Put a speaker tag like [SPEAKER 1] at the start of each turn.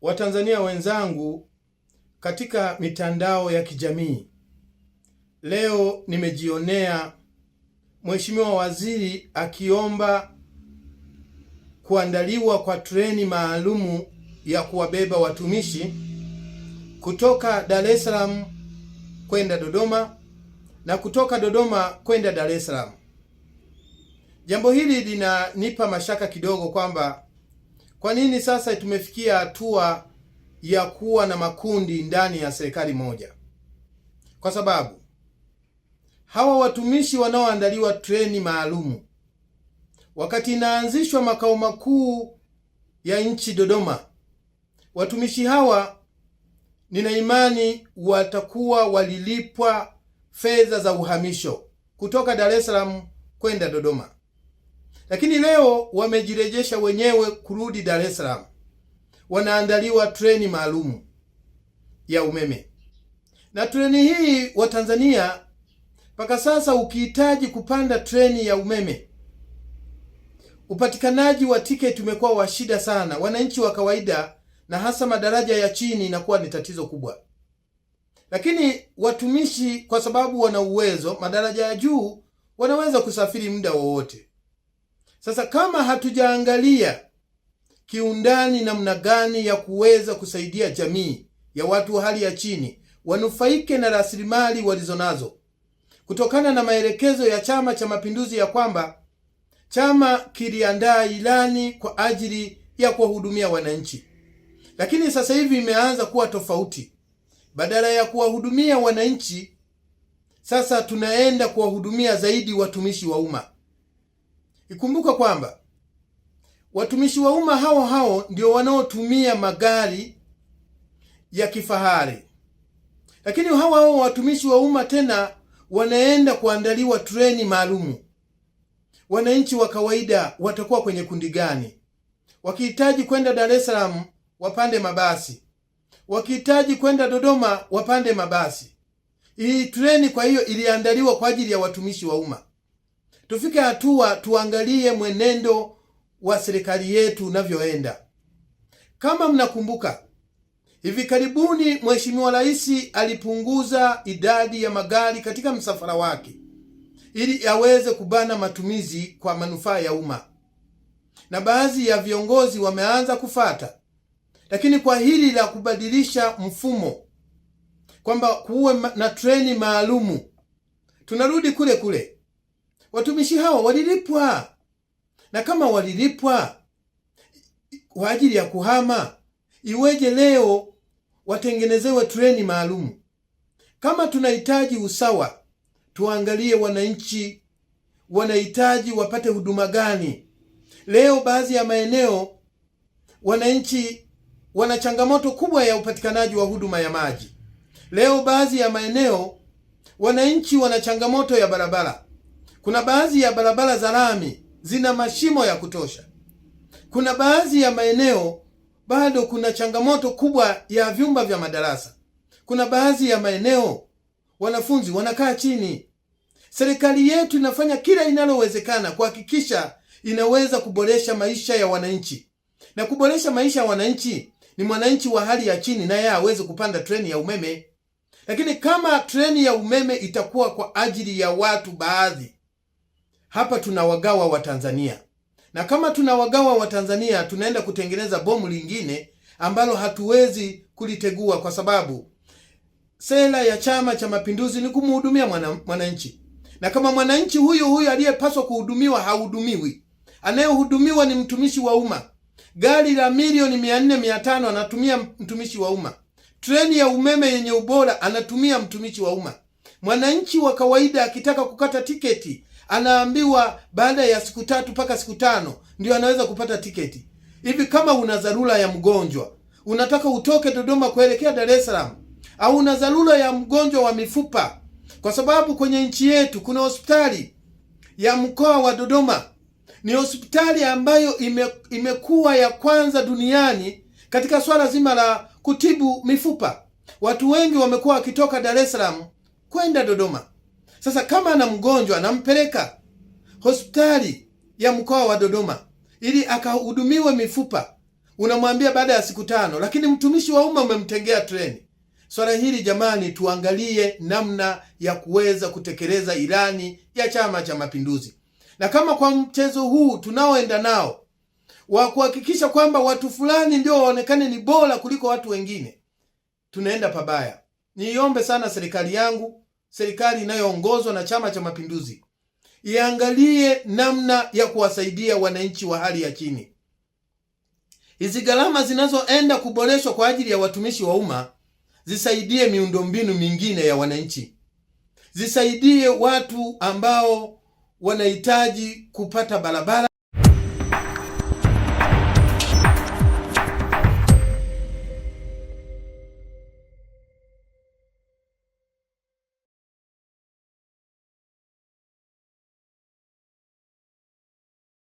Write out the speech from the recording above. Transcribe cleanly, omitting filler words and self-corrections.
[SPEAKER 1] Watanzania wenzangu, katika mitandao ya kijamii leo nimejionea Mheshimiwa Waziri akiomba kuandaliwa kwa treni maalumu ya kuwabeba watumishi kutoka Dar es Salaam kwenda Dodoma na kutoka Dodoma kwenda Dar es Salaam. Jambo hili linanipa mashaka kidogo kwamba kwa nini sasa tumefikia hatua ya kuwa na makundi ndani ya serikali moja? Kwa sababu hawa watumishi wanaoandaliwa treni maalumu, wakati inaanzishwa makao makuu ya nchi Dodoma, watumishi hawa nina imani watakuwa walilipwa fedha za uhamisho kutoka Dar es Salaam kwenda Dodoma. Lakini leo wamejirejesha wenyewe kurudi Dar es Salaam. Wanaandaliwa treni maalumu ya umeme. Na treni hii wa Tanzania, mpaka sasa ukihitaji kupanda treni ya umeme, upatikanaji wa tiketi umekuwa wa shida sana. Wananchi wa kawaida na hasa madaraja ya chini inakuwa ni tatizo kubwa. Lakini watumishi kwa sababu wana uwezo, madaraja ya juu wanaweza kusafiri muda wowote. Sasa kama hatujaangalia kiundani namna gani ya kuweza kusaidia jamii ya watu wa hali ya chini wanufaike na rasilimali walizonazo, kutokana na maelekezo ya Chama cha Mapinduzi ya kwamba chama kiliandaa ilani kwa ajili ya kuwahudumia wananchi, lakini sasa hivi imeanza kuwa tofauti. Badala ya kuwahudumia wananchi, sasa tunaenda kuwahudumia zaidi watumishi wa umma. Ikumbuka kwamba watumishi wa umma hao ndio wanaotumia magari ya kifahari, lakini hao watumishi wa umma tena wanaenda kuandaliwa treni maalumu. Wananchi wa kawaida watakuwa kwenye kundi gani? Wakihitaji kwenda Dar es Salaam wapande mabasi, wakihitaji kwenda Dodoma wapande mabasi. Hii treni kwa hiyo iliandaliwa kwa ajili ya watumishi wa umma. Tufike hatua tuangalie mwenendo wa serikali yetu unavyoenda. Kama mnakumbuka, hivi karibuni Mheshimiwa Rais alipunguza idadi ya magari katika msafara wake ili aweze kubana matumizi kwa manufaa ya umma, na baadhi ya viongozi wameanza kufata. Lakini kwa hili la kubadilisha mfumo kwamba kuwe na treni maalumu, tunarudi kule kule. Watumishi hao walilipwa, na kama walilipwa kwa ajili ya kuhama, iweje leo watengenezewe treni maalumu? Kama tunahitaji usawa, tuangalie wananchi wanahitaji wapate huduma gani. Leo baadhi ya maeneo wananchi wana changamoto kubwa ya upatikanaji wa huduma ya maji. Leo baadhi ya maeneo wananchi wana changamoto ya barabara. Kuna baadhi ya barabara za lami zina mashimo ya kutosha. Kuna baadhi ya maeneo bado kuna changamoto kubwa ya vyumba vya madarasa. Kuna baadhi ya maeneo wanafunzi wanakaa chini. Serikali yetu inafanya kila inalowezekana kuhakikisha inaweza kuboresha maisha ya wananchi. Na kuboresha maisha ya wananchi ni mwananchi wa hali ya chini na yeye aweze kupanda treni ya umeme. Lakini kama treni ya umeme itakuwa kwa ajili ya watu baadhi, hapa tunawagawa Watanzania. Na kama tunawagawa Watanzania, tunaenda kutengeneza bomu lingine ambalo hatuwezi kulitegua, kwa sababu sera ya Chama cha Mapinduzi ni kumhudumia mwananchi. Na kama mwananchi huyu aliyepaswa kuhudumiwa hahudumiwi, anayehudumiwa ni mtumishi wa umma. Gari la milioni 400-500 anatumia mtumishi wa umma. Treni ya umeme yenye ubora anatumia mtumishi wa umma. Mwananchi wa kawaida akitaka kukata tiketi anaambiwa baada ya siku 3 mpaka siku 5 ndio anaweza kupata tiketi. Hivi kama una dharura ya mgonjwa, unataka utoke Dodoma kuelekea Dar es Salaam, au una dharura ya mgonjwa wa mifupa, kwa sababu kwenye nchi yetu kuna hospitali ya mkoa wa Dodoma, ni hospitali ambayo imekuwa ya kwanza duniani katika swala zima la kutibu mifupa. Watu wengi wamekuwa wakitoka Dar es Salaam kwenda Dodoma. Sasa kama ana mgonjwa, anampeleka hospitali ya mkoa wa Dodoma ili akahudumiwe mifupa. unamwambia baada ya siku 5, lakini mtumishi wa umma umemtengea treni. Swala hili jamani, tuangalie namna ya kuweza kutekeleza ilani ya Chama cha Mapinduzi. Na kama kwa mchezo huu tunaoenda nao wa kuhakikisha kwamba watu fulani ndio waonekane ni bora kuliko watu wengine, tunaenda pabaya. Niombe sana serikali yangu, serikali inayoongozwa na Chama cha Mapinduzi, iangalie namna ya kuwasaidia wananchi wa hali ya chini. Hizi gharama zinazoenda kuboreshwa kwa ajili ya watumishi wa umma zisaidie miundombinu mingine ya wananchi, zisaidie watu ambao wanahitaji kupata barabara.